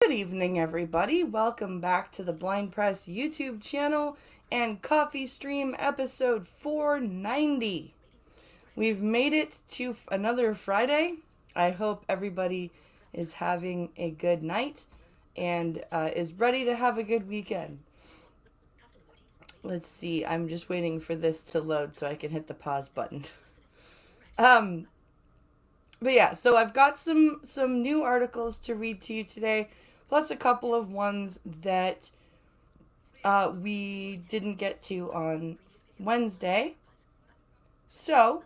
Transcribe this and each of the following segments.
Good evening, everybody. Welcome back to the Blind Press YouTube channel and CoffeeStream episode 490. We've made it to another Friday. I hope everybody is having a good night and is ready to have a good weekend. Let's see. I'm just waiting for this to load so I can hit the pause button. But yeah, so I've got some new articles to read to you today, plus a couple of ones that we didn't get to on Wednesday. So,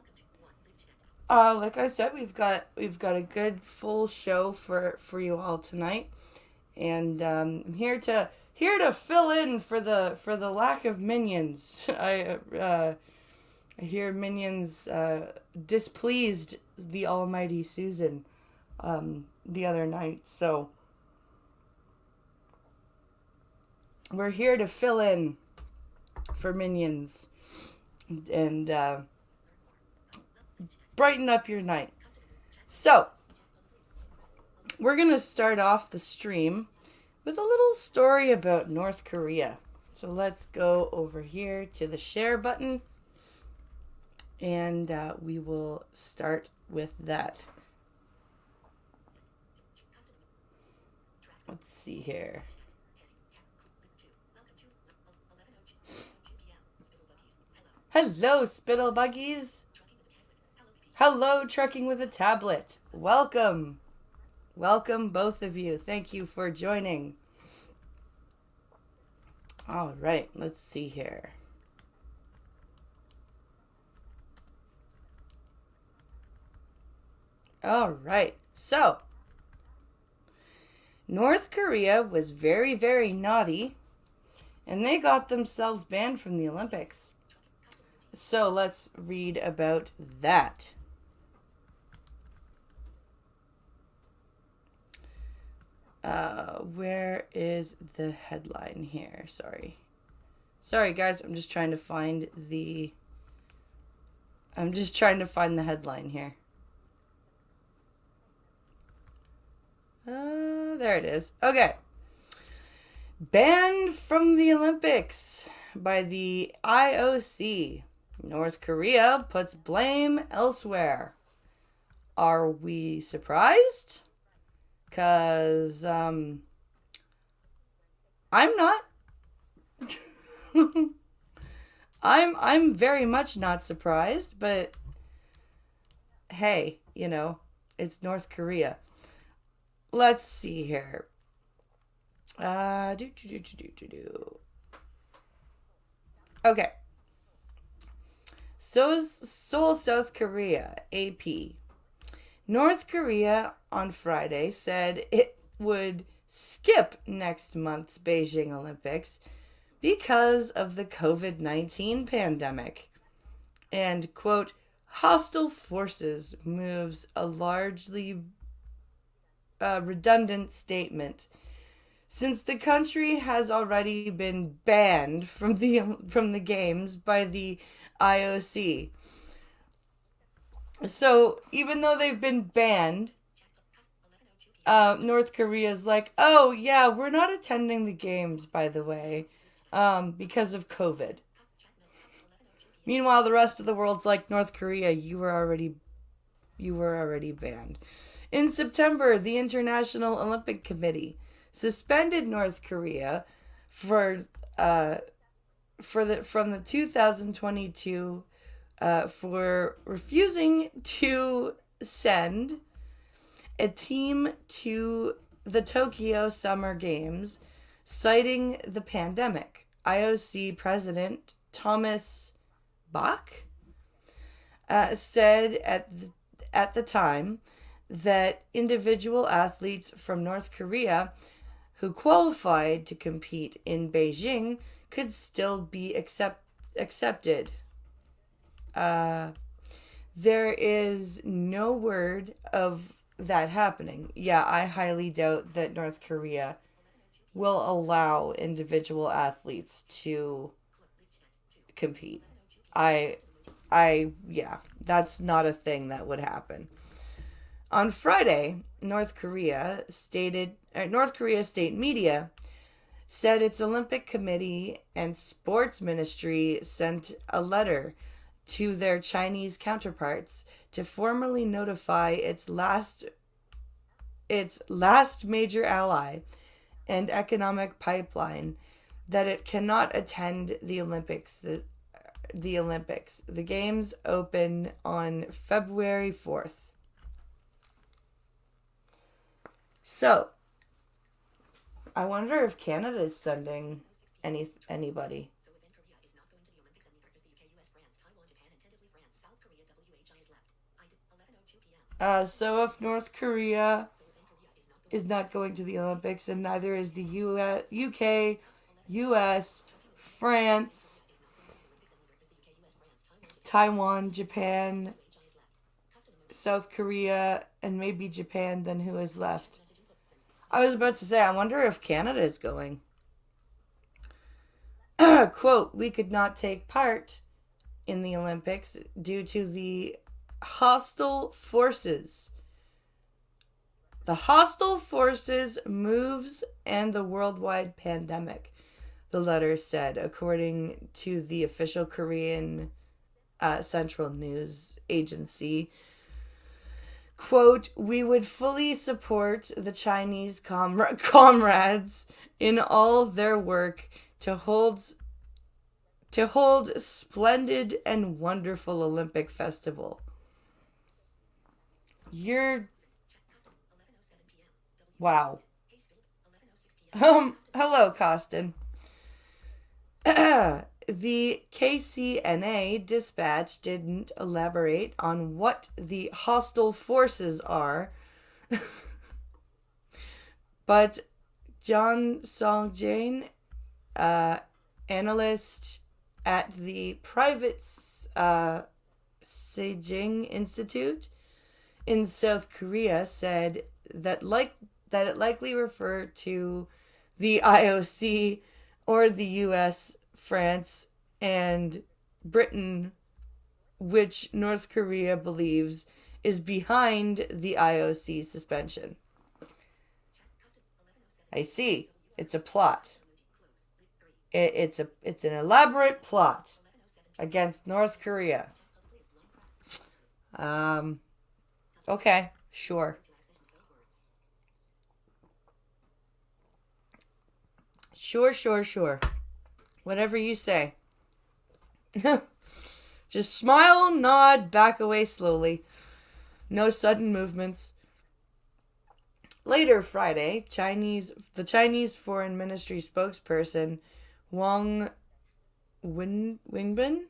like I said, we've got a good full show for you all tonight, and I'm here to fill in for the lack of minions. I hear minions displeased the almighty Susan the other night, so we're here to fill in for minions and brighten up your night. So, we're going to start off the stream with a little story about North Korea. So let's go over here to the share button. And we will start with that. Let's see here. Hello, Spittle Buggies. Hello, Trucking with a Tablet. Welcome. Welcome, both of you. Thank you for joining. All right, let's see here. All right, so North Korea was very, very naughty, and they got themselves banned from the Olympics. So let's read about that. Where is the headline here? Sorry, guys. I'm just trying to find the headline here. There it is. Okay. Banned from the Olympics by the IOC. North Korea puts blame elsewhere. Are we surprised? 'Cause, I'm not. I'm very much not surprised, but hey, it's North Korea. Let's see here. Okay. Seoul, South Korea, AP. North Korea on Friday said it would skip next month's Beijing Olympics because of the COVID-19 pandemic. And, quote, hostile forces moves a largely redundant statement, since the country has already been banned from the games by the IOC. So even though they've been banned, North Korea's like, oh yeah, we're not attending the games, by the way, because of COVID. Meanwhile, the rest of the world's like, North Korea, you were already banned. In September, the International Olympic Committee suspended North Korea from the 2022 for refusing to send a team to the Tokyo Summer Games, citing the pandemic. IOC President Thomas Bach said at the time that individual athletes from North Korea who qualified to compete in Beijing could still be accepted. There is no word of that happening. Yeah, I highly doubt that North Korea will allow individual athletes to compete. Yeah, that's not a thing that would happen. On Friday, North Korea stated North Korea state media said its Olympic Committee and sports ministry sent a letter to their Chinese counterparts to formally notify its last major ally and economic pipeline that it cannot attend the Olympics. The Olympics. The games open on February 4th. So, I wonder if Canada is sending anybody. So if North Korea is not going to the Olympics, and neither is the UK, US, France, Taiwan, Japan, South Korea, and maybe Japan, then who is left? I was about to say, I wonder if Canada is going. Quote, we could not take part in the Olympics due to the hostile forces. The hostile forces moves and the worldwide pandemic, the letter said, according to the official Korean Central News Agency. Quote, we would fully support the Chinese comrades in all their work to hold splendid and wonderful Olympic festival. Wow. Hello, Costin. The KCNA dispatch didn't elaborate on what the hostile forces are, but John Song-Jane, analyst at the private Sejong Institute in South Korea, said that it likely referred to the IOC or the US, France, and Britain, which North Korea believes is behind the IOC suspension. I see. It's a plot. It's an elaborate plot against North Korea. Okay, sure. Sure. Whatever you say. Just smile, nod, back away slowly. No sudden movements. Later Friday, the Chinese Foreign Ministry spokesperson Wang Wenbin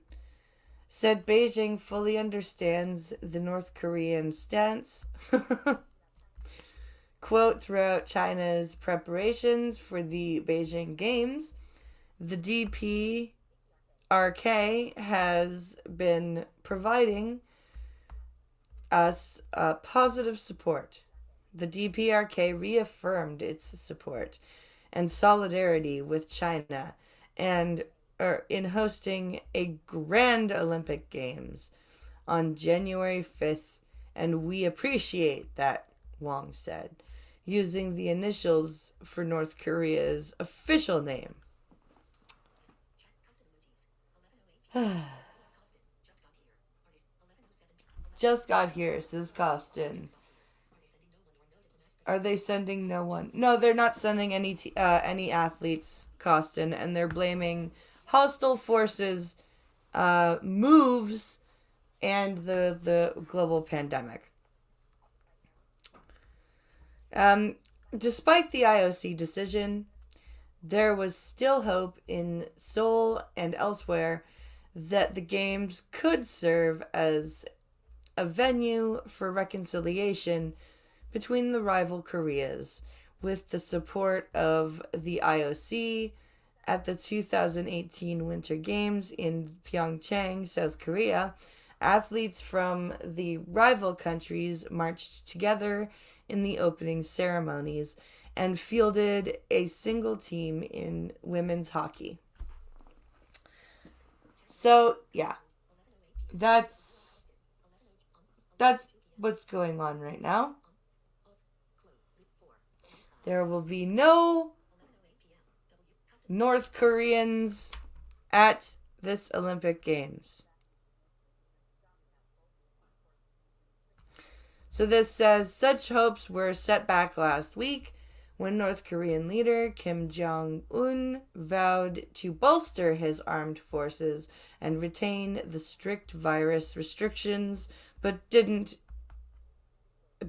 said Beijing fully understands the North Korean stance. Quote, throughout China's preparations for the Beijing Games, the DPRK has been providing us positive support. The DPRK reaffirmed its support and solidarity with China and in hosting a grand Olympic Games on January 5th, and we appreciate that, Wang said, using the initials for North Korea's official name. Just got here, says Costin. Are they sending no one? No, they're not sending any athletes, Costin, and they're blaming hostile forces, moves, and the global pandemic. Despite the IOC decision, there was still hope in Seoul and elsewhere that the Games could serve as a venue for reconciliation between the rival Koreas, with the support of the IOC at the 2018 Winter Games in Pyeongchang, South Korea. Athletes from the rival countries marched together in the opening ceremonies and fielded a single team in women's hockey. So, yeah. That's what's going on right now. There will be no North Koreans at this Olympic Games. So this says, such hopes were set back last week when North Korean leader Kim Jong-un vowed to bolster his armed forces and retain the strict virus restrictions, but didn't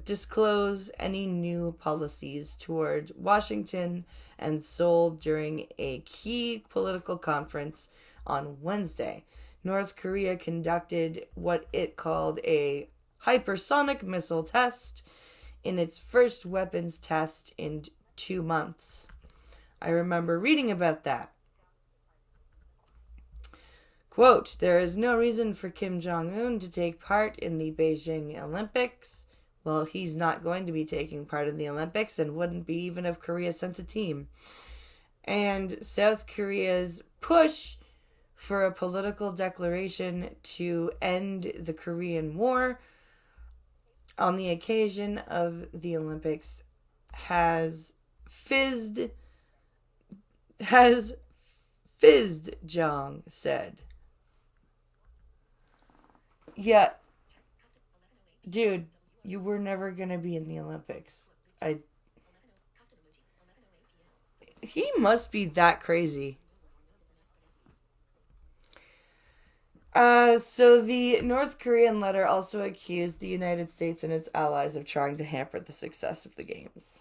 disclose any new policies toward Washington and Seoul during a key political conference on Wednesday. North Korea conducted what it called a hypersonic missile test in its first weapons test in 2 months. I remember reading about that. Quote, there is no reason for Kim Jong-un to take part in the Beijing Olympics. Well, he's not going to be taking part in the Olympics and wouldn't be even if Korea sent a team. And South Korea's push for a political declaration to end the Korean War on the occasion of the Olympics has fizzed, Jong said. Yeah, dude, you were never going to be in the Olympics. He must be that crazy. So the North Korean letter also accused the United States and its allies of trying to hamper the success of the games.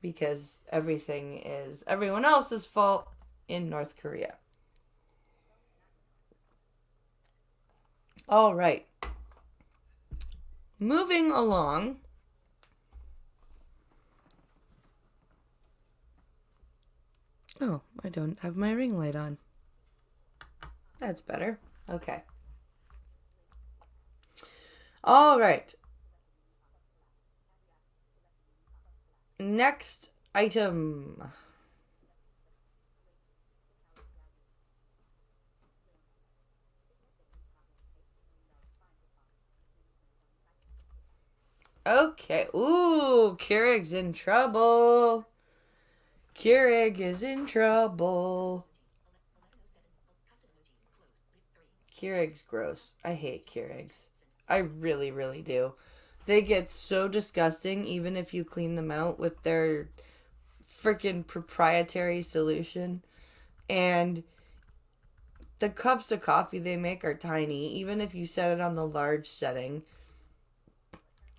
Because everything is everyone else's fault in North Korea. All right. Moving along. Oh, I don't have my ring light on. That's better. Okay. All right. Next item. Okay. Ooh, Keurig's in trouble. Keurig is in trouble. Keurig's gross. I hate Keurigs. I really, really do. They get so disgusting even if you clean them out with their freaking proprietary solution. And the cups of coffee they make are tiny, even if you set it on the large setting.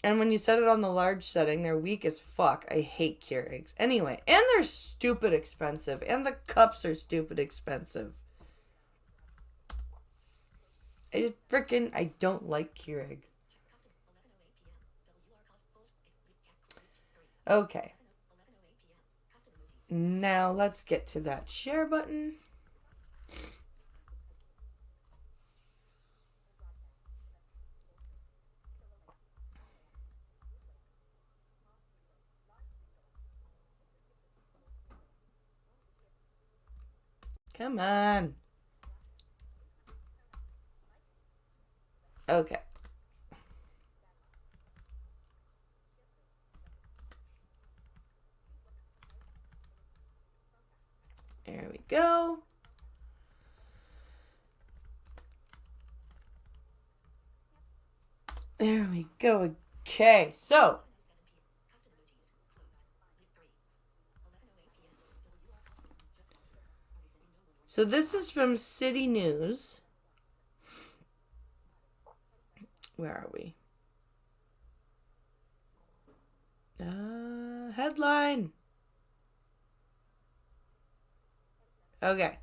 And when you set it on the large setting, they're weak as fuck. I hate Keurigs. Anyway, and they're stupid expensive. And the cups are stupid expensive. I don't like Keurig. Okay. Now let's get to that share button. Come on. Okay. There we go. There we go. Okay, so this is from City News. Where are we? Headline. Okay.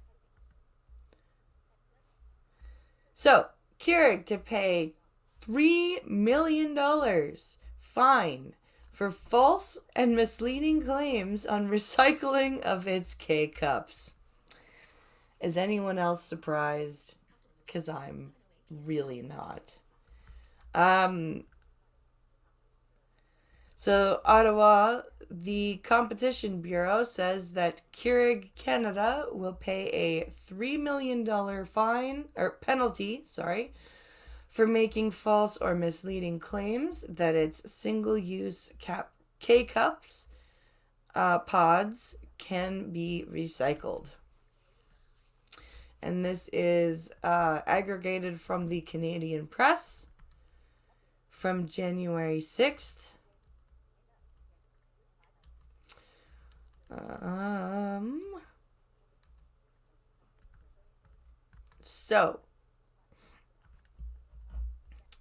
So, Keurig to pay $3 million fine for false and misleading claims on recycling of its K-Cups. Is anyone else surprised? Because I'm really not. So Ottawa, the Competition Bureau says that Keurig Canada will pay a $3 million penalty, for making false or misleading claims that its single-use K-Cups pods can be recycled. And this is aggregated from the Canadian Press from January 6th. So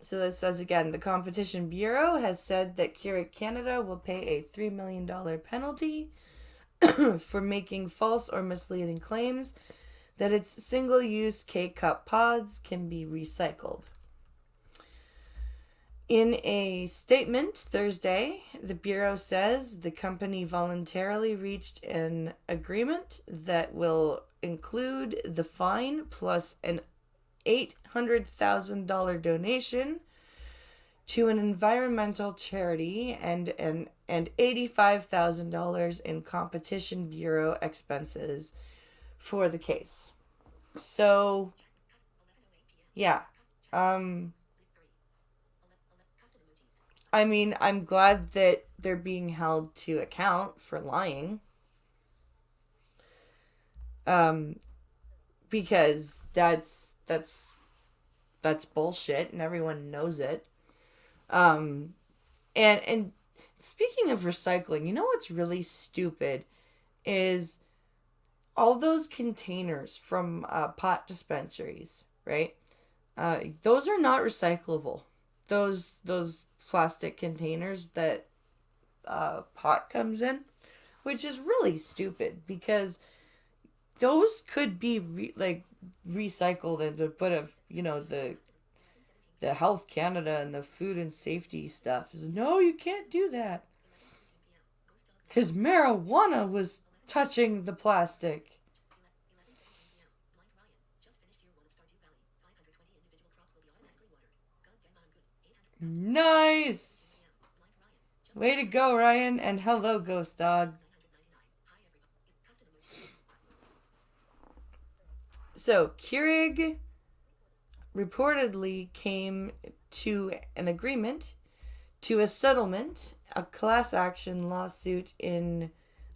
this says again, the Competition Bureau has said that Keurig Canada will pay a $3 million penalty for making false or misleading claims that its single-use K-Cup pods can be recycled. In a statement Thursday, the Bureau says the company voluntarily reached an agreement that will include the fine plus an $800,000 donation to an environmental charity and $85,000 in Competition Bureau expenses for the case. So, yeah. I mean, I'm glad that they're being held to account for lying. Because that's bullshit and everyone knows it. And speaking of recycling, you know what's really stupid is all those containers from pot dispensaries, right? Those are not recyclable. Those plastic containers that pot comes in, which is really stupid because those could be recycled and put of the Health Canada and the food and safety stuff is no, you can't do that because marijuana was touching the plastic. Nice! Way to go, Ryan, and hello, Ghost Dog. So, Keurig reportedly came to an agreement to a settlement, a class action lawsuit in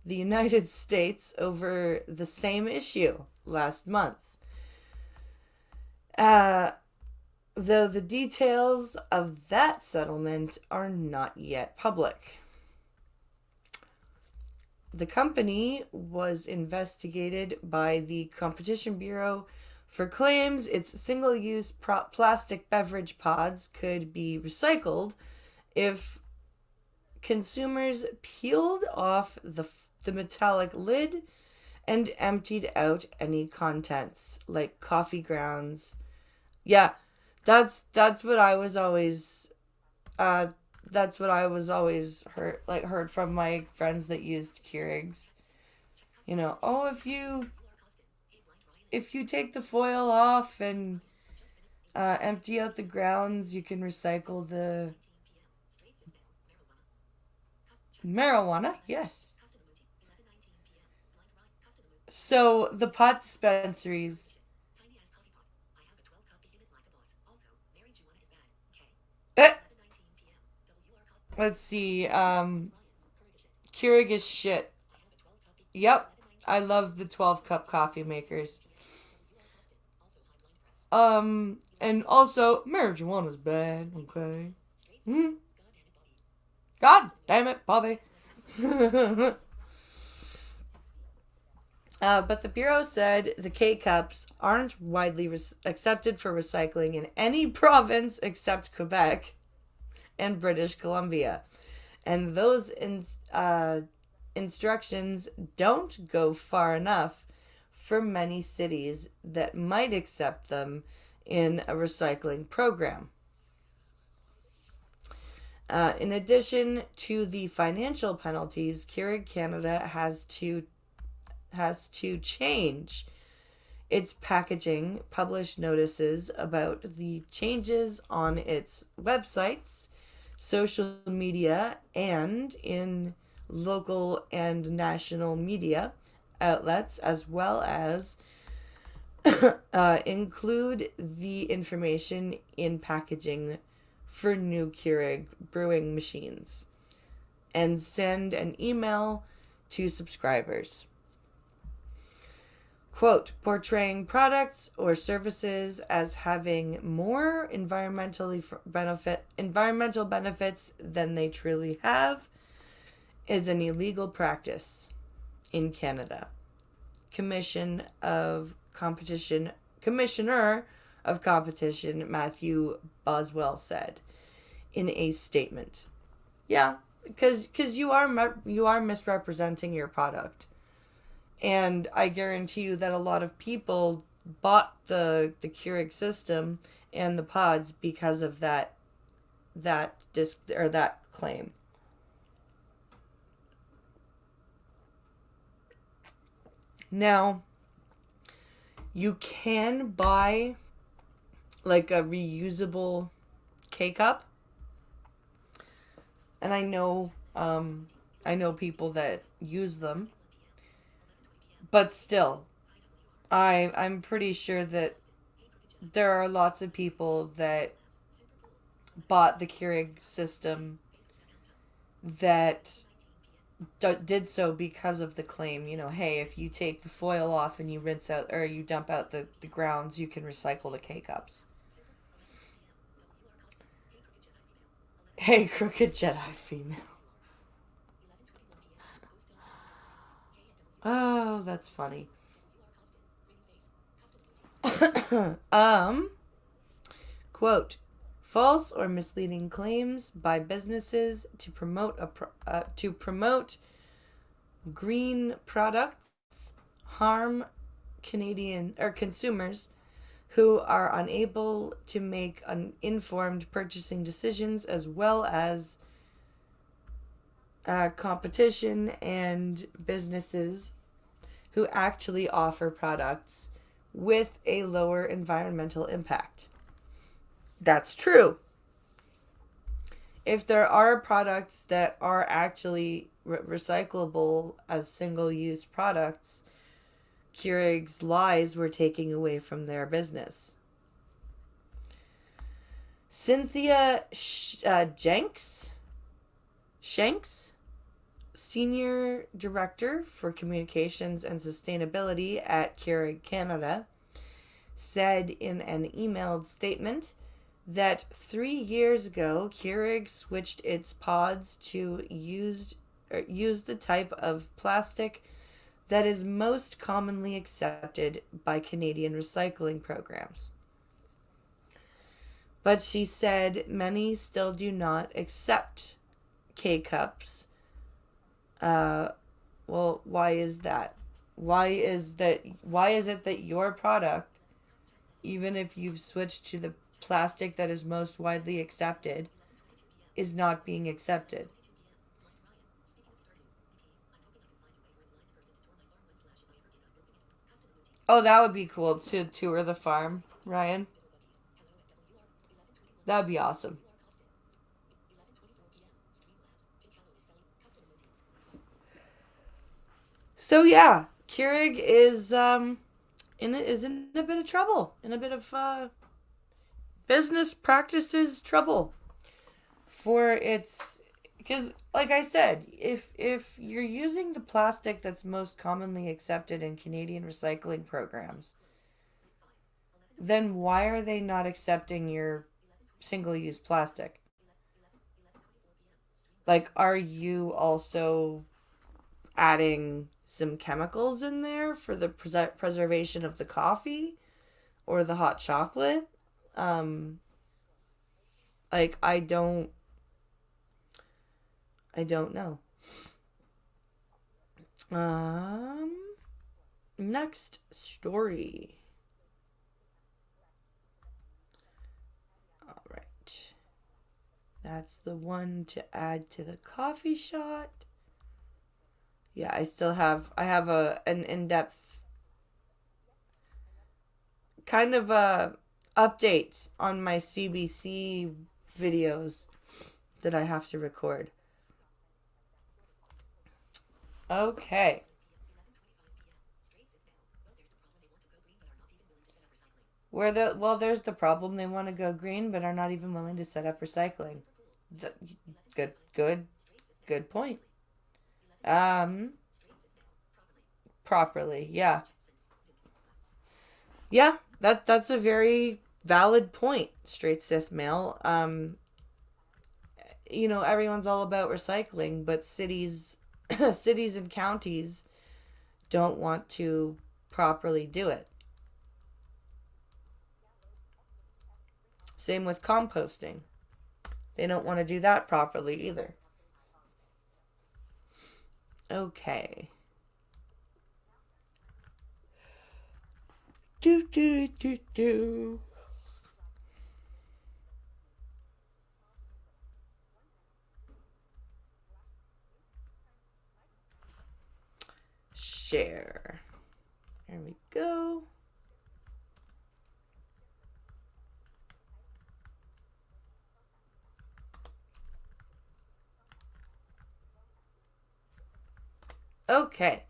the United States over the same issue last month. Though the details of that settlement are not yet public. The company was investigated by the Competition Bureau for claims its single-use plastic beverage pods could be recycled if consumers peeled off the metallic lid and emptied out any contents, like coffee grounds. Yeah, that's what I was always heard from my friends that used Keurigs. If you take the foil off and empty out the grounds, you can recycle the marijuana. Yes. So the pot dispensaries. Let's see. Keurig is shit. Yep. I love the 12-cup coffee makers. And also, marijuana's bad, okay? Mm-hmm. God damn it, Bobby. But the Bureau said the K-Cups aren't widely accepted for recycling in any province except Quebec and British Columbia. And those instructions don't go far enough for many cities that might accept them in a recycling program. In addition to the financial penalties, Keurig Canada has to change its packaging, publish notices about the changes on its websites, social media, and in local and national media outlets, as well as include the information in packaging for new Keurig brewing machines, and send an email to subscribers. Quote, portraying products or services as having more environmental benefits than they truly have is an illegal practice in Canada. Commissioner of Competition Matthew Boswell said in a statement. Yeah, because you are misrepresenting your product. And I guarantee you that a lot of people bought the Keurig system and the pods because of that claim. Now, you can buy like a reusable K-cup. And I know people that use them. But still, I'm pretty sure that there are lots of people that bought the Keurig system that did so because of the claim, hey, if you take the foil off and you rinse out or you dump out the grounds, you can recycle the K-cups. Hey, crooked Jedi female. Oh, that's funny. Quote, false or misleading claims by businesses to promote green products harm Canadian or consumers who are unable to make informed purchasing decisions, as well as competition and businesses who actually offer products with a lower environmental impact. That's true. If there are products that are actually recyclable as single-use products, Keurig's lies were taking away from their business. Cynthia Shanks, Senior Director for Communications and Sustainability at Keurig Canada, said in an emailed statement that 3 years ago, Keurig switched its pods to use the type of plastic that is most commonly accepted by Canadian recycling programs. But she said many still do not accept K-cups. Well, why is that? Why is it that your product, even if you've switched to the plastic that is most widely accepted, is not being accepted? Oh, that would be cool to tour the farm, Ryan. That would be awesome. So yeah, Keurig is in a bit of trouble, in a bit of business practices trouble for its, because like I said, if you're using the plastic that's most commonly accepted in Canadian recycling programs, then why are they not accepting your single-use plastic? Like, are you also adding some chemicals in there for the preservation of the coffee or the hot chocolate? Like, I don't know. Next story. All right. That's the one to add to the coffee shot. Yeah, I have an in-depth kind of updates on my CBC videos that I have to record. Okay. There's the problem. They want to go green, but are not even willing to set up recycling. Good point. properly. Yeah. Yeah, that's a very valid point, straight Sith male. Everyone's all about recycling, but cities cities and counties don't want to properly do it. Same with composting. They don't want to do that properly either. Okay. Do do do do. Share. There we go. Okay.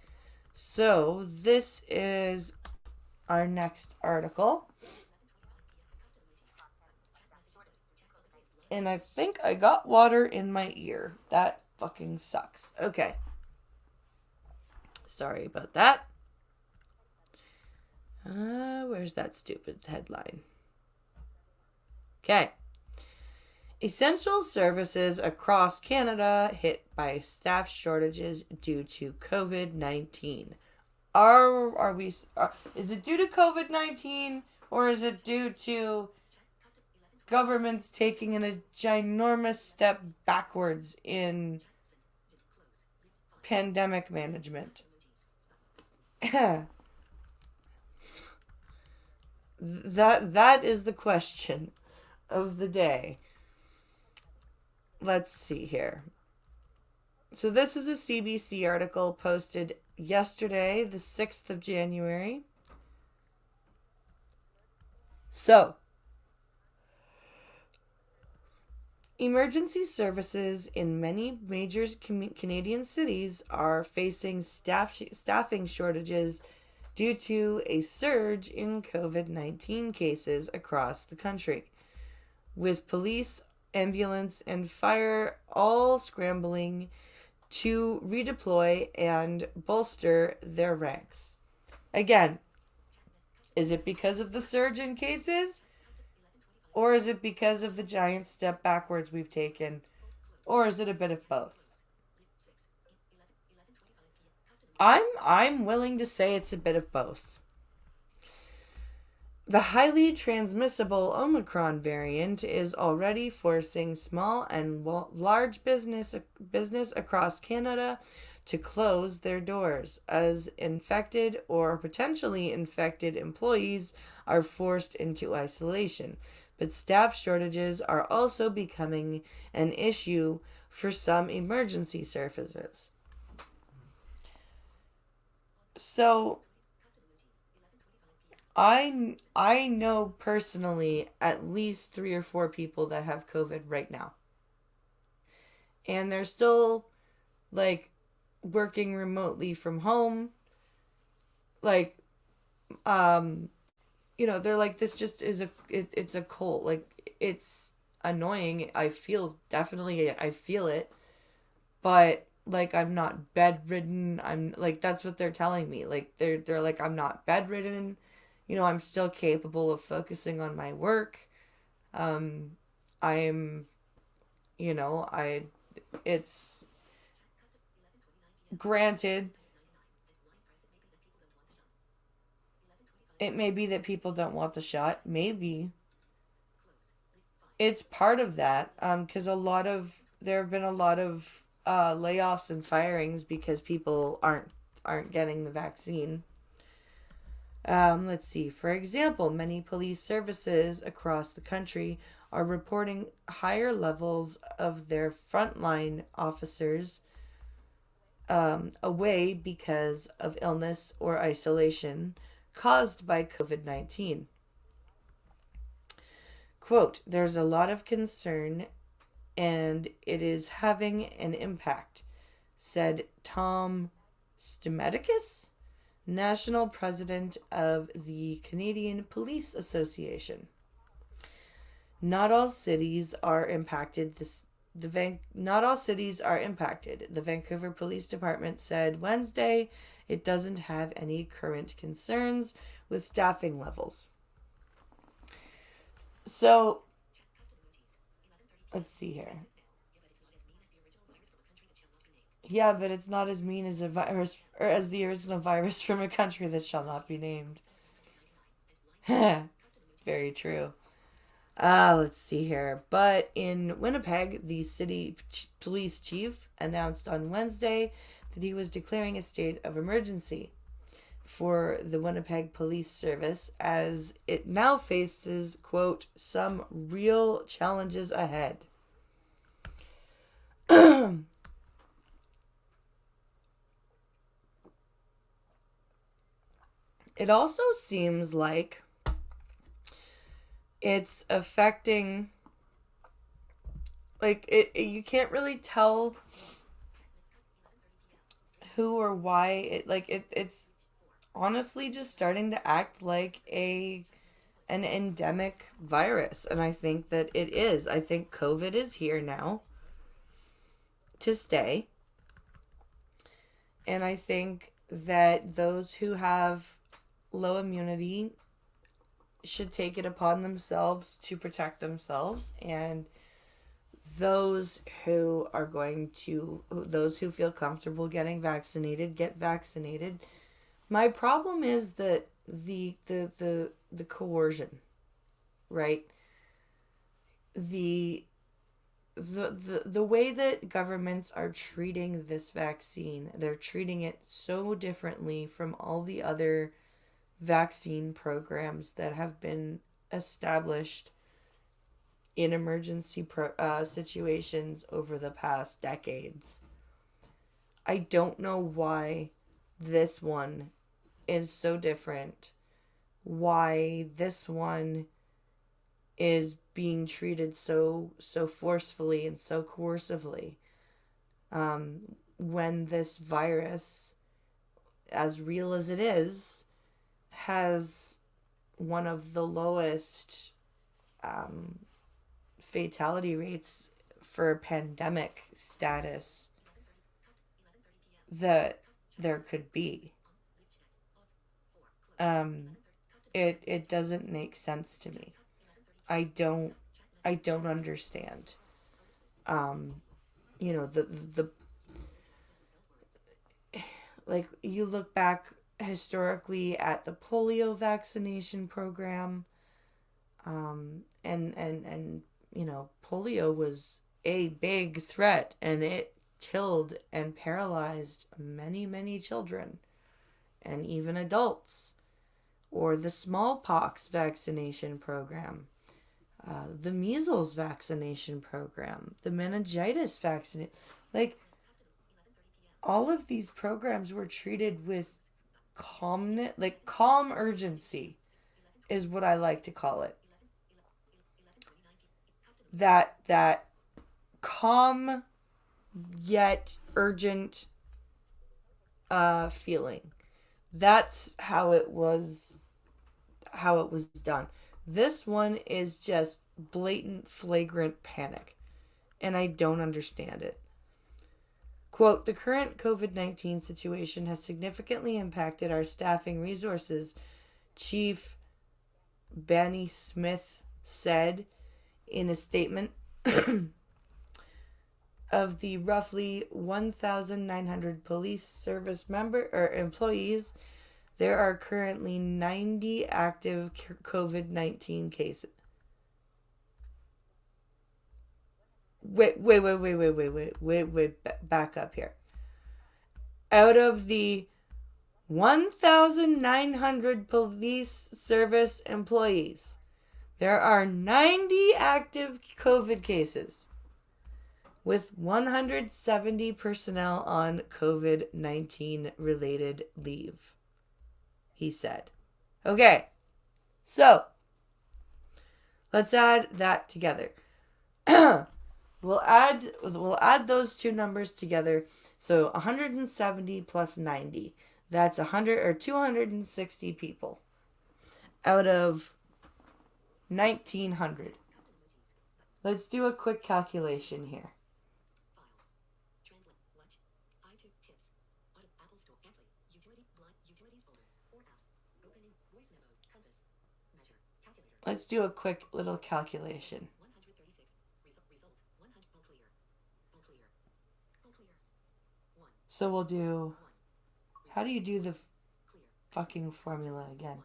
So this is our next article. And I think I got water in my ear. That fucking sucks. Okay. Sorry about that. Where's that stupid headline? Okay. Essential services across Canada hit by staff shortages due to COVID-19. Is it due to COVID-19 or is it due to governments taking a ginormous step backwards in pandemic management? that is the question of the day. Let's see here. So this is a CBC article posted yesterday, the 6th of January. So, emergency services in many major Canadian cities are facing staffing shortages due to a surge in COVID-19 cases across the country, with police, ambulance, and fire all scrambling to redeploy and bolster their ranks. Again, is it because of the surge in cases? Or is it because of the giant step backwards we've taken? Or is it a bit of both? I'm willing to say it's a bit of both. The highly transmissible Omicron variant is already forcing small and large business across Canada to close their doors as infected or potentially infected employees are forced into isolation. But staff shortages are also becoming an issue for some emergency services. So I know personally at least 3 or 4 people that have COVID right now. And they're still working remotely from home. They're like, this just is it's a cold. It's annoying. I feel it. But I'm not bedridden. I'm that's what they're telling me. They're like, I'm not bedridden. I'm still capable of focusing on my work. It's granted, it may be that people don't want the shot. Maybe. It's part of that. Because there have been a lot of layoffs and firings because people aren't getting the vaccine. Let's see. For example, many police services across the country are reporting higher levels of their frontline officers away because of illness or isolation caused by COVID-19. Quote, there's a lot of concern and it is having an impact, said Tom Stemedicus, National President of the Canadian Police Association. Not all cities are impacted. Not all cities are impacted. The Vancouver Police Department said Wednesday it doesn't have any current concerns with staffing levels. So, let's see here. Yeah, but it's not as mean as a virus, or as the original virus from a country that shall not be named. Very true. Let's see here. But in Winnipeg, the city police chief announced on Wednesday that he was declaring a state of emergency for the Winnipeg Police Service as it now faces, quote, some real challenges ahead. It also seems like it's affecting, like, you can't really tell who or why. It's honestly just starting to act like an endemic virus, and I think that it is. I think COVID is here now to stay, and I think that those who have low immunity should take it upon themselves to protect themselves, and those who feel comfortable getting vaccinated, get vaccinated. My problem is that the coercion, right? The way that governments are treating this vaccine, they're treating it so differently from all the other vaccine programs that have been established in emergency situations over the past decades. I don't know why this one is so different. Why this one is being treated so forcefully and so coercively. When this virus, as real as it is, has one of the lowest fatality rates for pandemic status that there could be. It doesn't make sense to me. I don't understand. The like, you look back historically at the polio vaccination program, and polio was a big threat, and it killed and paralyzed many children and even adults. Or the smallpox vaccination program, the measles vaccination program, the meningitis vaccination. Like, all of these programs were treated with calmness, like calm urgency is what I like to call it. That calm yet urgent feeling. That's how it was done. This one is just blatant, flagrant panic, and I don't understand it. Quote, the current COVID-19 situation has significantly impacted our staffing resources, Chief Benny Smith said in a statement. Of the roughly 1,900 police service employees, there are currently 90 active COVID-19 cases. Wait, back up here. Out of the 1,900 police service employees, there are 90 active COVID cases, with 170 personnel on COVID-19 related leave, he said. Okay, so let's add that together. We'll add those two numbers together. So 170 plus 90. That's 260 people out of 1,900. Let's do a quick calculation here. Let's do a quick little calculation. So we'll do... How do you do the fucking formula again?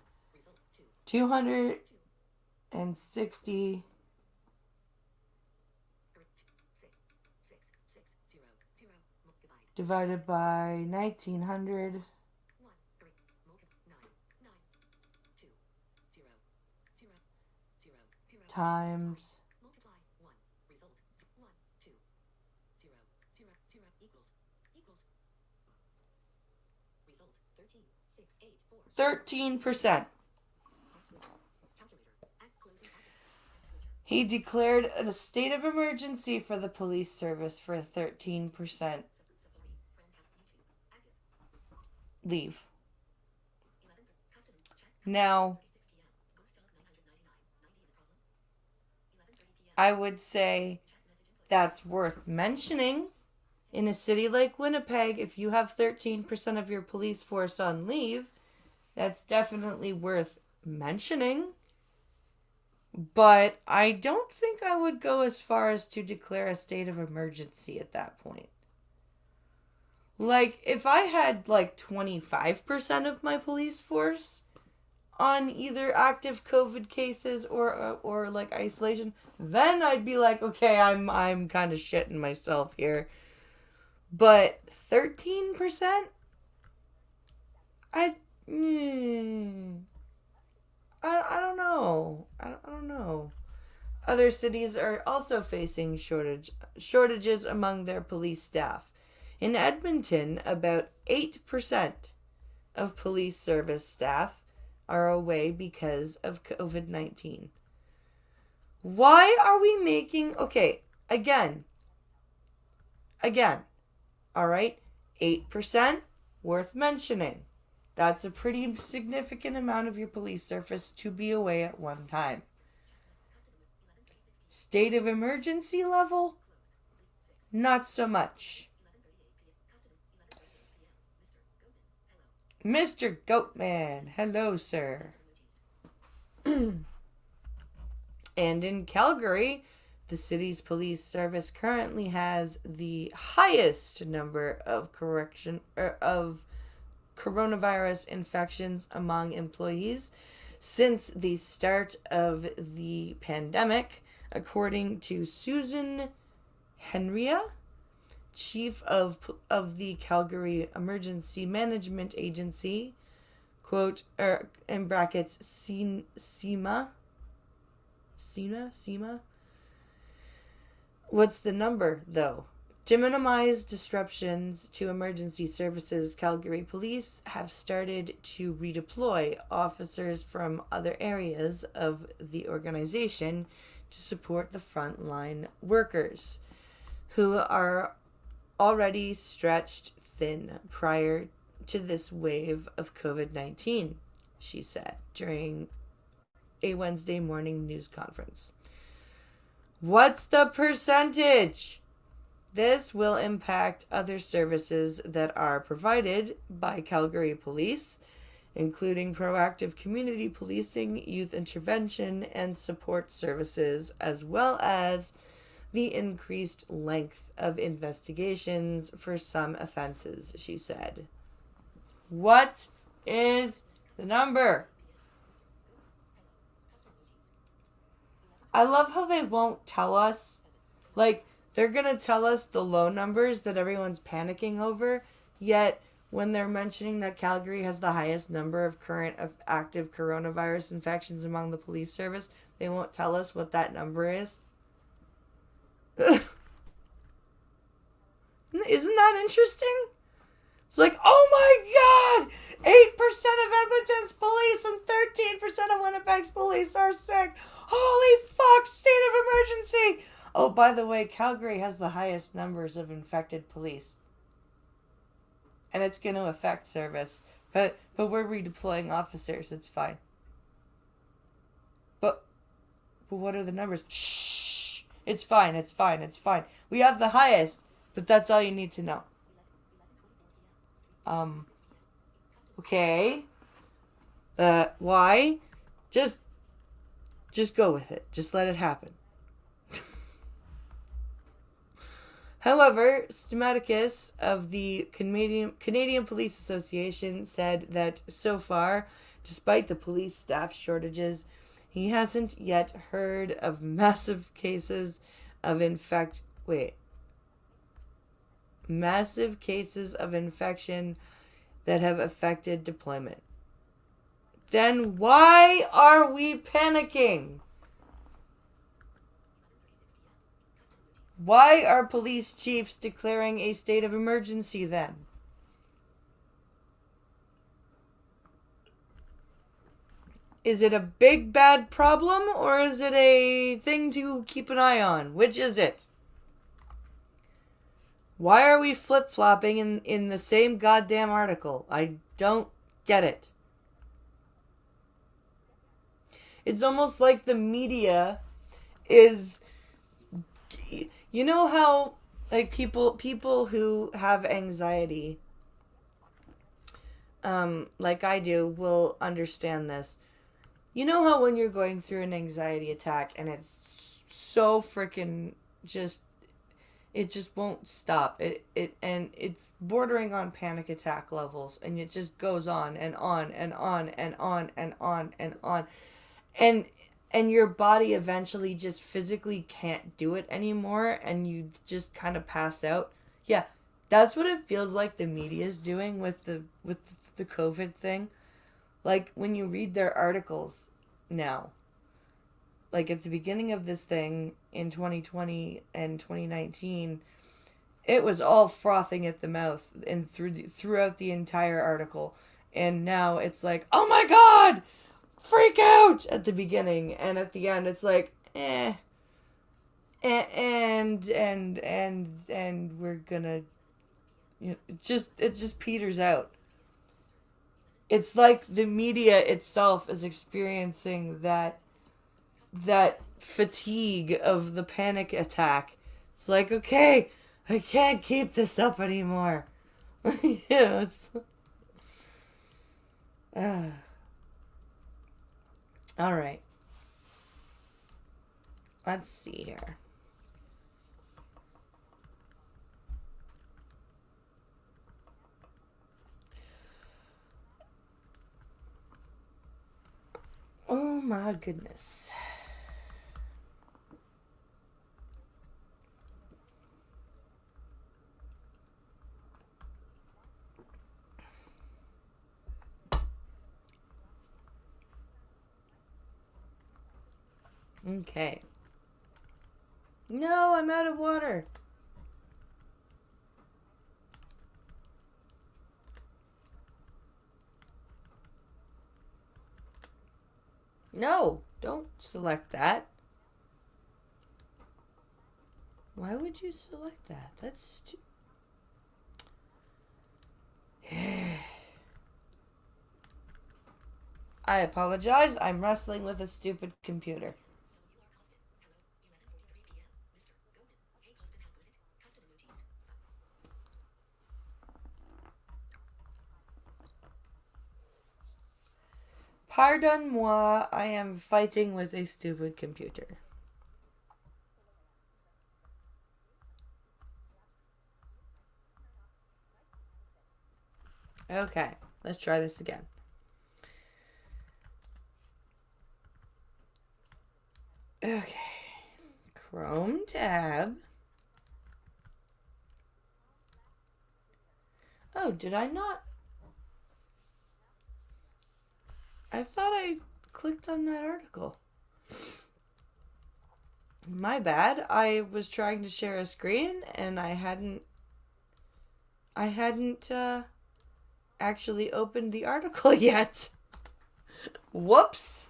260 divided by 1900 times 13%. He declared a state of emergency for the police service for 13% leave. Now, I would say that's worth mentioning. In a city like Winnipeg, if you have 13% of your police force on leave, that's definitely worth mentioning. But I don't think I would go as far as to declare a state of emergency at that point. Like, if I had like 25% of my police force on either active COVID cases or like isolation, then I'd be like, okay, I'm kind of shitting myself here. But 13%, I don't know. I don't know. Other cities are also facing shortages among their police staff. In Edmonton, about 8% of police service staff are away because of COVID-19. Why are we making... Okay, again. All right, 8% worth mentioning. That's a pretty significant amount of your police service to be away at one time. State of emergency level? Not so much. Mr. Goatman, hello, sir. And in Calgary, the city's police service currently has the highest number of coronavirus infections among employees since the start of the pandemic, according to Susan Henria, chief of the Calgary Emergency Management Agency, quote, in brackets, SEMA. What's the number, though? To minimize disruptions to emergency services, Calgary police have started to redeploy officers from other areas of the organization to support the frontline workers, who are already stretched thin prior to this wave of COVID-19, she said during a Wednesday morning news conference. What's the percentage? This will impact other services that are provided by Calgary Police, including proactive community policing, youth intervention, and support services, as well as the increased length of investigations for some offenses, she said. What is the number? I love how they won't tell us. Like, they're going to tell us the low numbers that everyone's panicking over, yet when they're mentioning that Calgary has the highest number of current active coronavirus infections among the police service, they won't tell us what that number is. Isn't that interesting? It's like, oh my god! 8% of Edmonton's police and 13% of Winnipeg's police are sick. Holy fuck, state of emergency! Oh, by the way, Calgary has the highest numbers of infected police. And it's going to affect service. But we're redeploying officers. It's fine. But what are the numbers? Shh! It's fine. We have the highest, but that's all you need to know. Okay. Why? Just go with it. Just let it happen. However, Stamaticus of the Canadian Police Association said that so far, despite the police staff shortages, he hasn't yet heard of massive cases of massive cases of infection that have affected deployment. Then why are we panicking? Why are police chiefs declaring a state of emergency then? Is it a big bad problem or is it a thing to keep an eye on? Which is it? Why are we flip-flopping in the same goddamn article? I don't get it. It's almost like the media is... You know how, like, people who have anxiety, like I do, will understand this. You know how when you're going through an anxiety attack and it's so freaking just, it just won't stop. And it's bordering on panic attack levels, and it just goes on and on and on and on and on and on. And your body eventually just physically can't do it anymore, and you just kind of pass out. Yeah, that's what it feels like the media is doing with the COVID thing. Like, when you read their articles now, like at the beginning of this thing in 2020 and 2019, it was all frothing at the mouth and throughout the entire article. And now it's like, oh my god! Freak out at the beginning, and at the end it's like and we're gonna, you know, it just peters out. It's like the media itself is experiencing that fatigue of the panic attack. It's like, okay, I can't keep this up anymore. You know, it's all right. Let's see here. Oh my goodness. Okay. No, I'm out of water. No, don't select that. Why would you select that? That's I apologize. I'm wrestling with a stupid computer. Pardon-moi, I am fighting with a stupid computer. Okay, let's try this again. Okay, Chrome tab. Oh, did I not? I thought I clicked on that article. My bad. I was trying to share a screen and I hadn't actually opened the article yet. Whoops.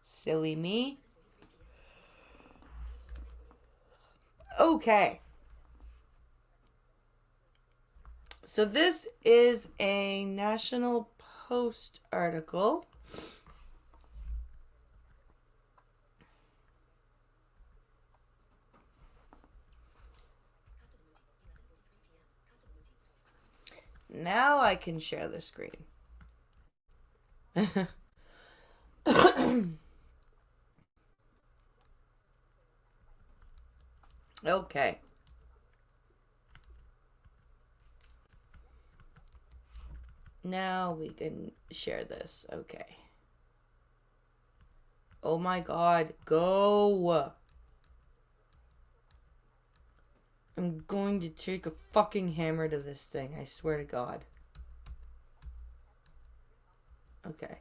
Silly me. Okay. So this is a National Post article. now I can share the screen. Okay. Now we can share this. Okay. Oh my god, go! I'm going to take a fucking hammer to this thing, I swear to god. Okay.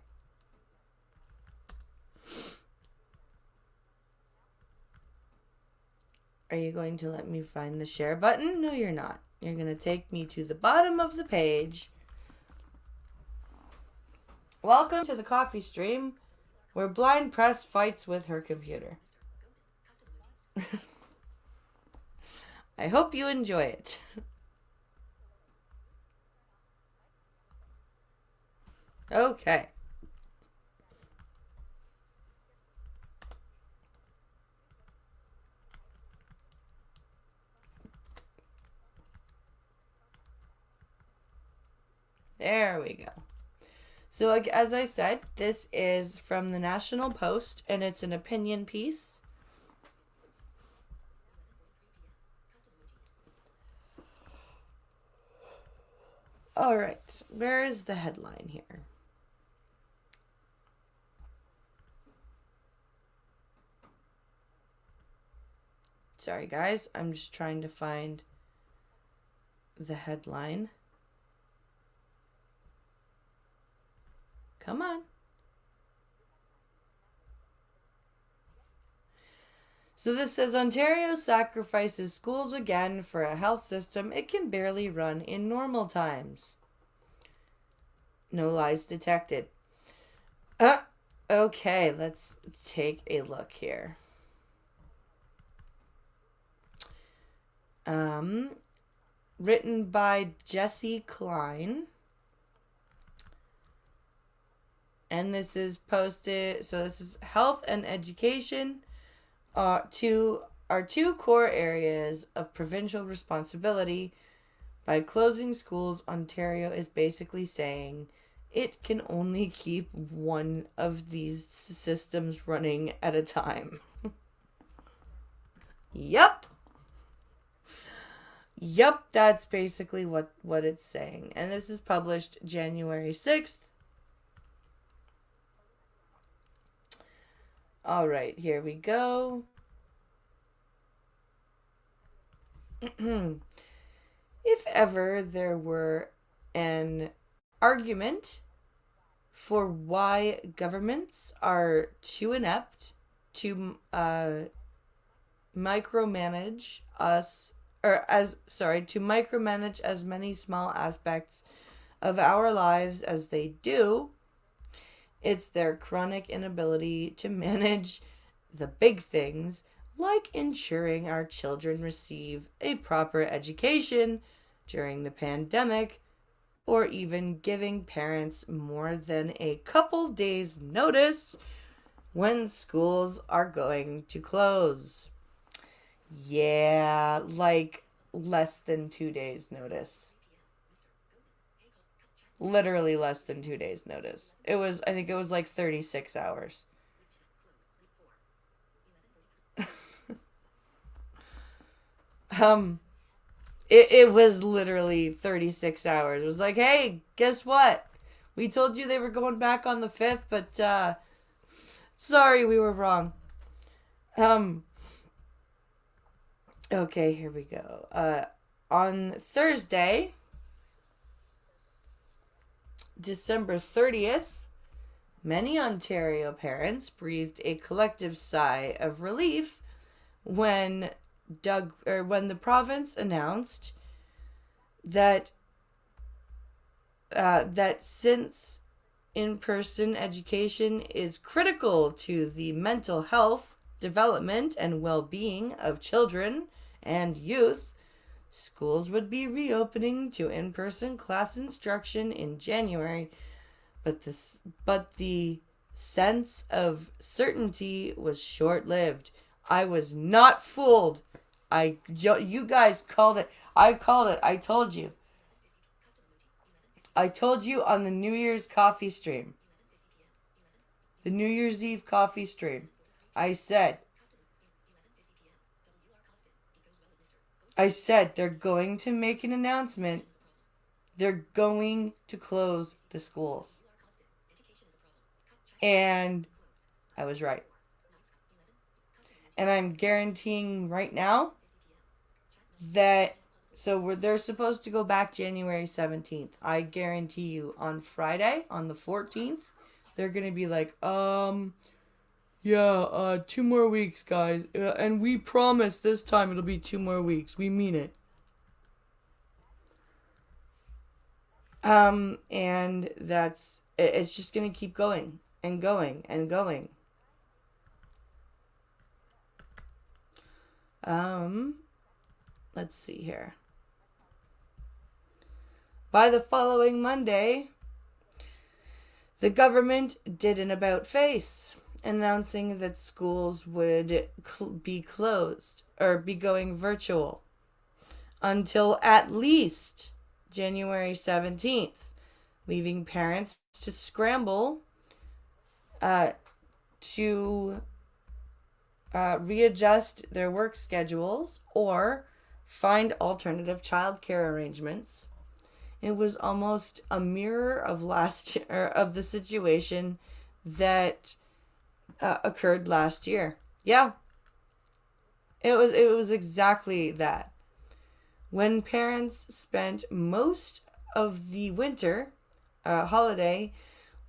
Are you going to let me find the share button? No, you're not. You're going to take me to the bottom of the page. Welcome to the CoffeeStream, where Blind Press fights with her computer. I hope you enjoy it. Okay. There we go. So, as I said, this is from the National Post, and it's an opinion piece. All right, where is the headline here? Sorry, guys, I'm just trying to find the headline. Come on. So this says Ontario sacrifices schools again for a health system it can barely run in normal times. No lies detected. Okay, let's take a look here. Written by Jesse Klein. And this is posted, so this is health and education are two core areas of provincial responsibility. By closing schools, Ontario is basically saying it can only keep one of these systems running at a time. Yep. Yep, that's basically what it's saying. And this is published January 6th. All right, here we go. If ever there were an argument for why governments are too inept to micromanage as many small aspects of our lives as they do, it's their chronic inability to manage the big things, like ensuring our children receive a proper education during the pandemic, or even giving parents more than a couple days' notice when schools are going to close. Yeah, like less than 2 days' notice. Literally less than 2 days' notice. I think it was like 36 hours. It was literally 36 hours. It was like, hey, guess what? We told you they were going back on the 5th, but sorry, we were wrong. Okay, here we go. On Thursday, December 30th, many Ontario parents breathed a collective sigh of relief when the province announced that since in-person education is critical to the mental health, development, and well-being of children and youth, schools would be reopening to in-person class instruction in January, but the sense of certainty was short-lived. I was not fooled. You guys called it. I called it. I told you. I told you on the New Year's coffee stream. The New Year's Eve coffee stream. I said they're going to make an announcement. They're going to close the schools. And I was right. And I'm guaranteeing right now that they're supposed to go back January 17th. I guarantee you on Friday, on the 14th, they're going to be like, yeah, 2 more weeks, guys. And we promise this time it'll be 2 more weeks. We mean it. And it's just going to keep going and going and going. Let's see here. By the following Monday, the government did an about-face, announcing that schools would be closed or be going virtual until at least January 17th, leaving parents to scramble to readjust their work schedules or find alternative childcare arrangements. It was almost a mirror of last year, of the situation that occurred last year. Yeah, it was exactly that. When parents spent most of the winter holiday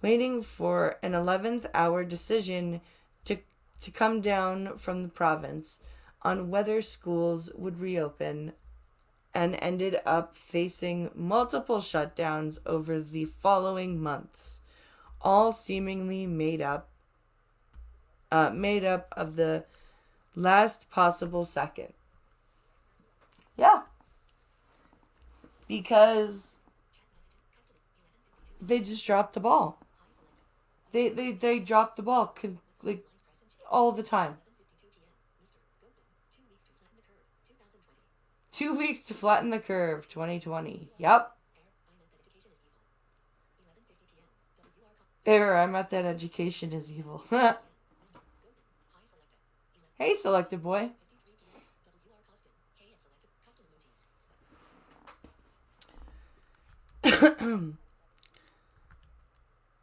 waiting for an 11th hour decision to come down from the province on whether schools would reopen, and ended up facing multiple shutdowns over the following months, all seemingly made up of the last possible second. Yeah. Because they just dropped the ball. They dropped the ball like all the time. 2 weeks to flatten the curve, 2020. Yep. Error, I'm at that education is evil. Hey, selected boy.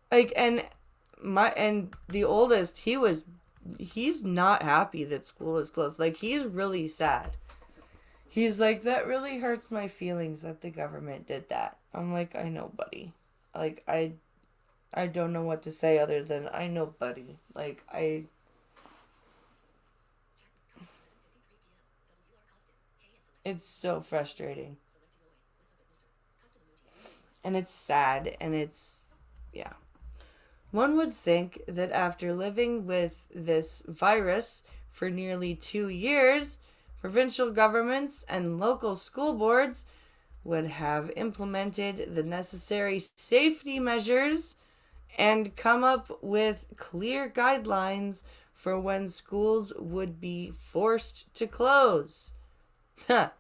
And the oldest, he's not happy that school is closed. Like, he's really sad. He's like, that really hurts my feelings that the government did that. I'm like, I know, buddy. Like, I don't know what to say other than, I know, buddy. Like, it's so frustrating. And it's sad, and yeah. One would think that after living with this virus for nearly 2 years, provincial governments and local school boards would have implemented the necessary safety measures and come up with clear guidelines for when schools would be forced to close. But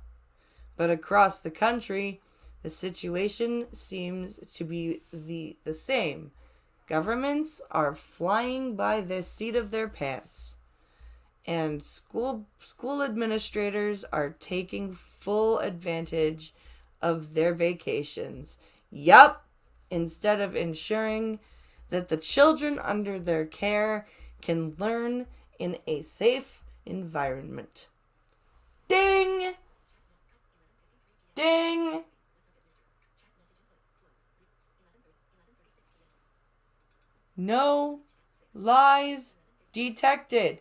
across the country, the situation seems to be the same. Governments are flying by the seat of their pants. And school administrators are taking full advantage of their vacations. Yup! Instead of ensuring that the children under their care can learn in a safe environment. Ding! Ding! No lies detected.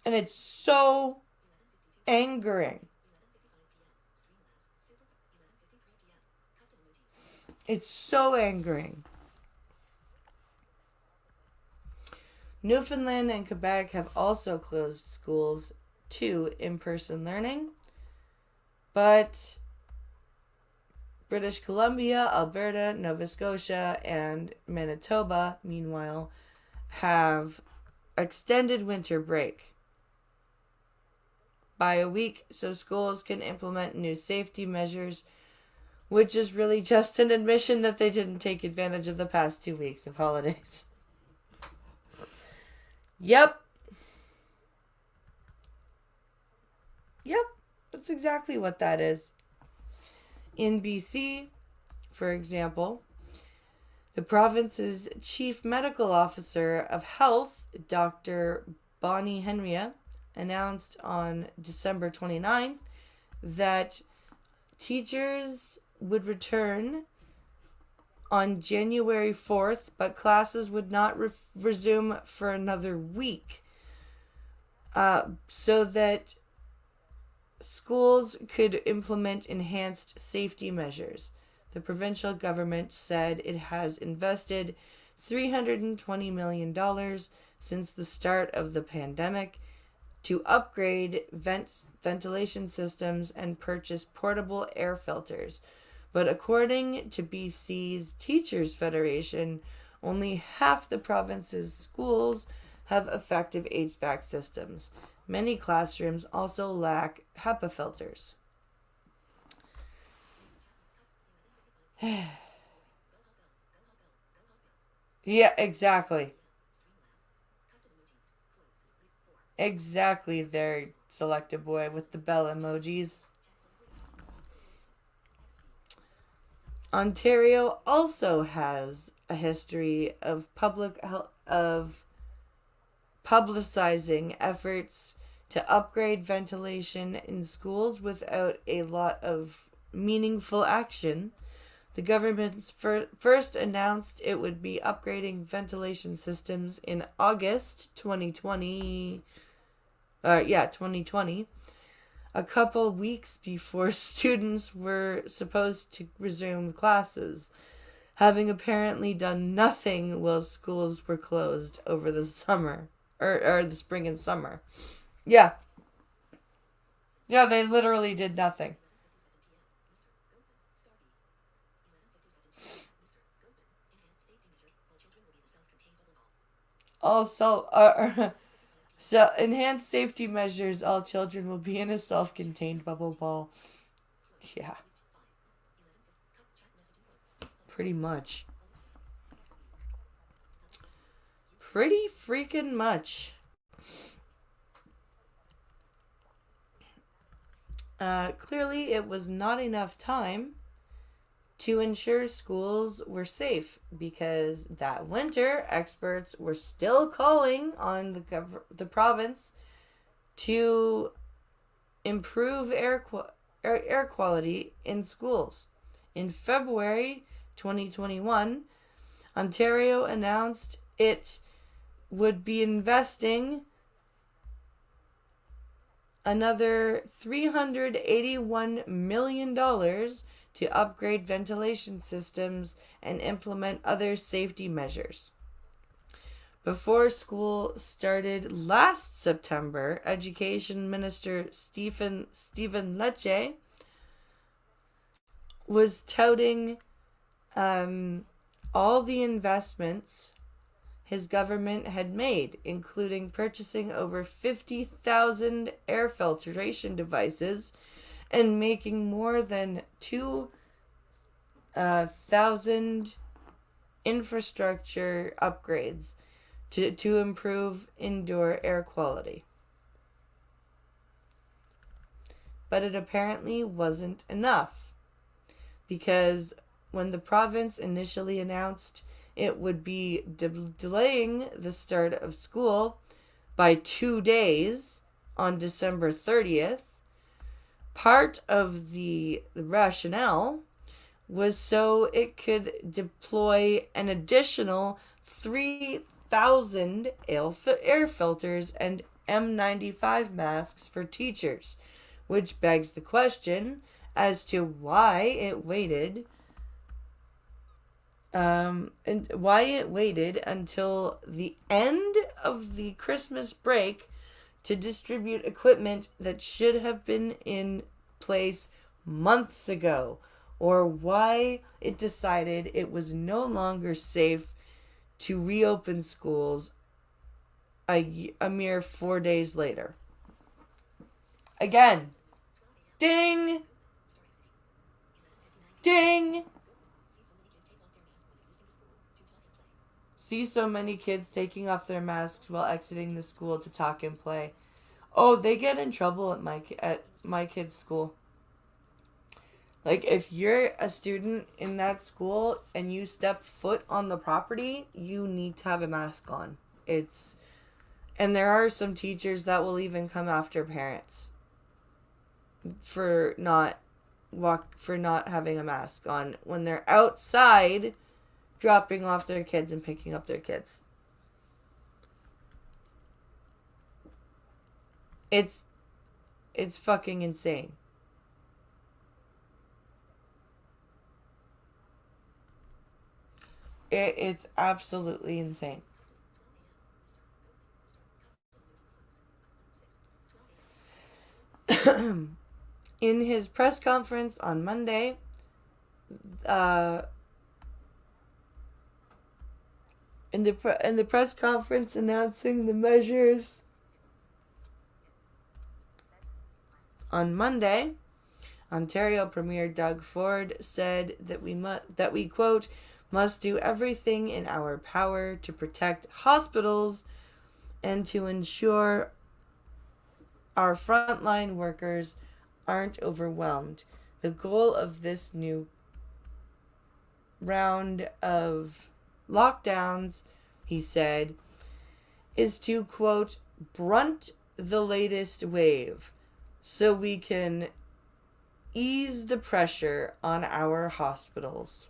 And it's so angering. It's so angering. Newfoundland and Quebec have also closed schools to in-person learning, but British Columbia, Alberta, Nova Scotia, and Manitoba, meanwhile, have extended winter break by a week so schools can implement new safety measures which is really just an admission that they didn't take advantage of the past 2 weeks of holidays. Yep. That's exactly what that is. In BC, for example, the province's chief medical officer of health, Dr. Bonnie Henria, announced on December 29th that teachers would return on January 4th, but classes would not resume for another week, so that schools could implement enhanced safety measures. The provincial government said it has invested $320 million since the start of the pandemic to upgrade ventilation systems and purchase portable air filters. But according to BC's Teachers Federation, only half the province's schools have effective HVAC systems. Many classrooms also lack HEPA filters. Yeah, exactly. Exactly there, Selected Boy, with the bell emojis. Ontario also has a history of publicizing efforts to upgrade ventilation in schools without a lot of meaningful action. The government first announced it would be upgrading ventilation systems in August 2020. 2020. A couple weeks before students were supposed to resume classes, having apparently done nothing while schools were closed over the summer, or the spring and summer. Yeah. Yeah, they literally did nothing. Also, so enhanced safety measures, all children will be in a self-contained bubble ball. Yeah, pretty much. Pretty freaking much. Clearly, it was not enough time to ensure schools were safe because that winter, experts were still calling on the province to improve air quality in schools. In February 2021, Ontario announced it would be investing another $381 million to upgrade ventilation systems and implement other safety measures. Before school started last September, Education Minister Stephen Lecce was touting all the investments his government had made, including purchasing over 50,000 air filtration devices and making more than 2,000 infrastructure upgrades to improve indoor air quality. But it apparently wasn't enough, because when the province initially announced it would be delaying the start of school by 2 days on December 30th, part of the rationale was so it could deploy an additional 3,000 air filters and N95 masks for teachers, which begs the question as to why it waited until the end of the Christmas break to distribute equipment that should have been in place months ago, or why it decided it was no longer safe to reopen schools a mere 4 days later. Again, ding! Ding! See so many kids taking off their masks while exiting the school to talk and play. Oh, they get in trouble at my kid's school. Like, if you're a student in that school and you step foot on the property, you need to have a mask on. And there are some teachers that will even come after parents for not having a mask on when they're outside dropping off their kids and picking up their kids. It's fucking insane. It's absolutely insane. In his press conference on Monday, in the press conference announcing the measures on Monday, Ontario Premier Doug Ford said that we quote must do everything in our power to protect hospitals and to ensure our frontline workers aren't overwhelmed. The goal of this new round of lockdowns, he said, is to, quote, brunt the latest wave so we can ease the pressure on our hospitals.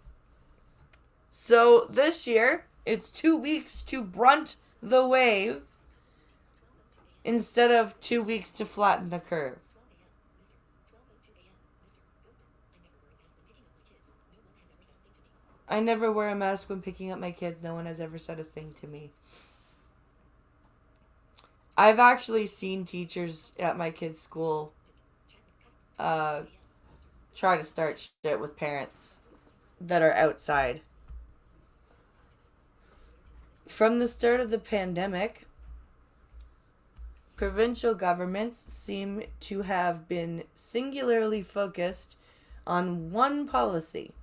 So this year, it's 2 weeks to brunt the wave instead of 2 weeks to flatten the curve. I never wear a mask when picking up my kids. No one has ever said a thing to me. I've actually seen teachers at my kids' school try to start shit with parents that are outside. From the start of the pandemic, provincial governments seem to have been singularly focused on one policy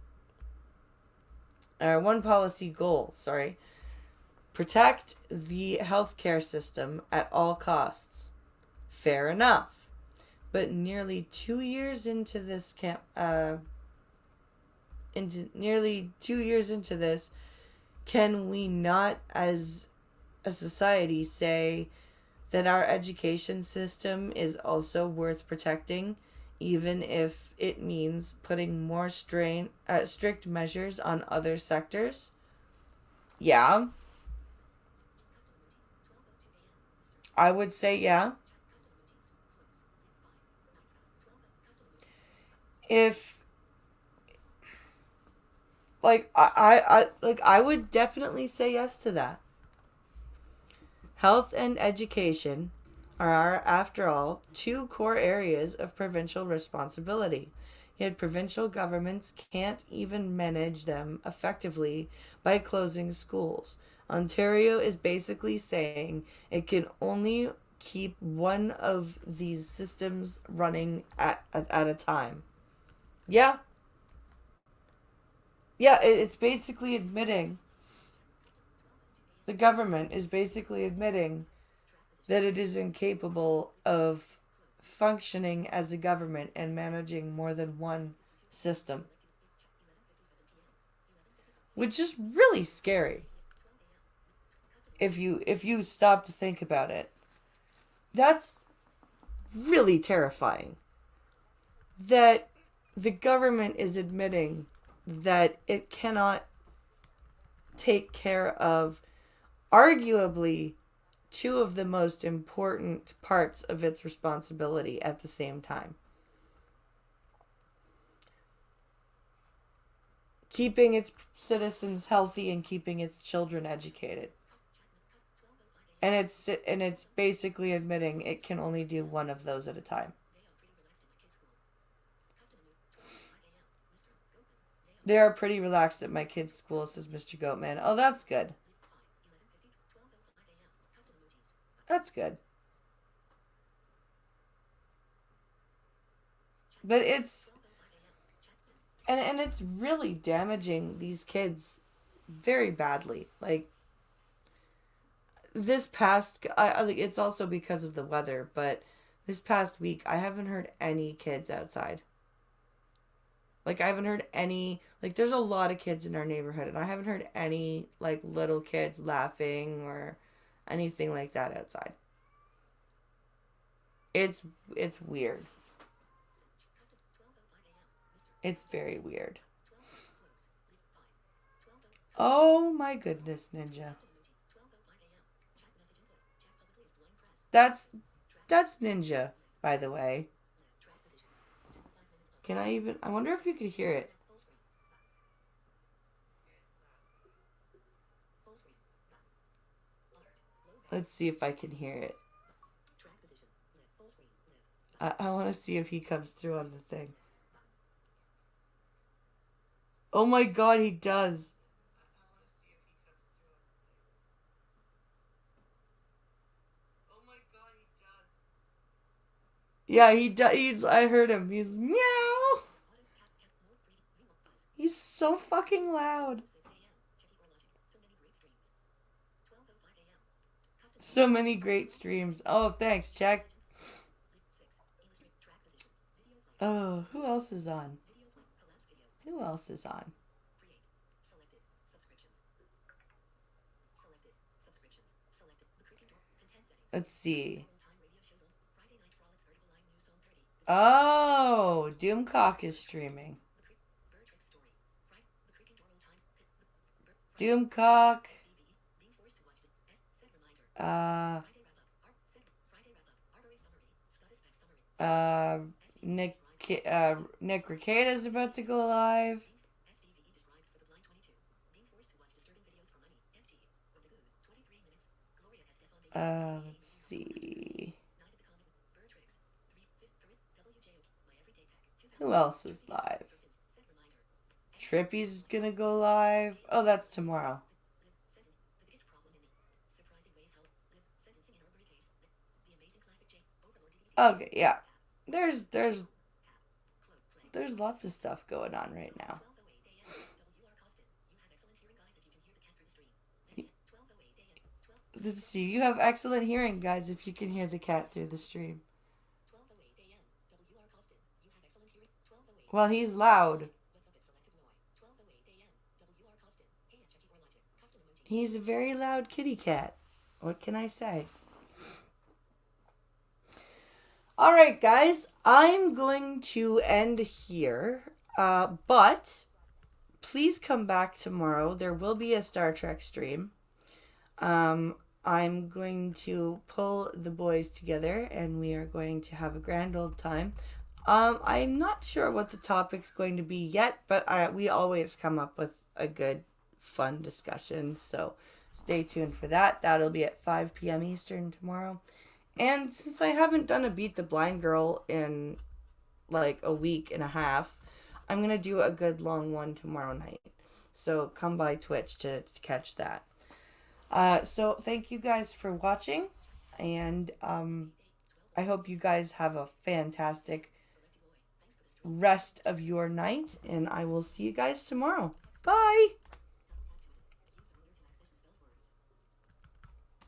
goal, protect the healthcare system at all costs. Fair enough. But nearly 2 years into this can we not as a society say that our education system is also worth protecting, even if it means putting more strict measures on other sectors? Yeah. I would say yeah. If I would definitely say yes to that. Health and education are, after all, two core areas of provincial responsibility. Yet provincial governments can't even manage them effectively by closing schools. Ontario is basically saying it can only keep one of these systems running at a time. Yeah. Yeah, it's basically admitting, the government is basically admitting that it is incapable of functioning as a government and managing more than one system. Which is really scary. If you stop to think about it. That's really terrifying. That the government is admitting that it cannot take care of arguably two of the most important parts of its responsibility at the same time. Keeping its citizens healthy and keeping its children educated. And it's basically admitting it can only do one of those at a time. They are pretty relaxed at my kids' school, says Mr. Goatman. Oh, that's good. That's good. But And it's really damaging these kids very badly. Like this past, it's also because of the weather, but this past week I haven't heard any kids outside. Like I haven't heard any, like there's a lot of kids in our neighborhood and I haven't heard any like little kids laughing or anything like that outside. It's it's weird. It's very weird. Oh my goodness, Ninja. That's that's Ninja, by the way. Can I even, I wonder if you could hear it. Let's see if I can hear it. I want to see if he comes through on the thing. Oh my god, he does. Yeah, he does. I heard him. He's meow. He's so fucking loud. So many great streams. Oh, thanks, Check. Oh, who else is on? Who else is on? Let's see. Oh, Doomcock is streaming. Doomcock. Uh, uh, Nick, Nick Ricada is about to go live. Let's see. Who else is live? Trippy's gonna go live. Oh, that's tomorrow. Okay, yeah. There's lots of stuff going on right now. Let's see. You have excellent hearing, guys, if you can hear the cat through the stream. Well, he's loud. He's a very loud kitty cat. What can I say? All right, guys. I'm going to end here. But please come back tomorrow. There will be a Star Trek stream. I'm going to pull the boys together and we are going to have a grand old time. I'm not sure what the topic's going to be yet, but we always come up with a good, fun discussion. So stay tuned for that. That'll be at 5 p.m. Eastern tomorrow. And since I haven't done a Beat the Blind Girl in like a week and a half, I'm going to do a good long one tomorrow night. So come by Twitch to catch that. So thank you guys for watching. And I hope you guys have a fantastic rest of your night. And I will see you guys tomorrow. Bye!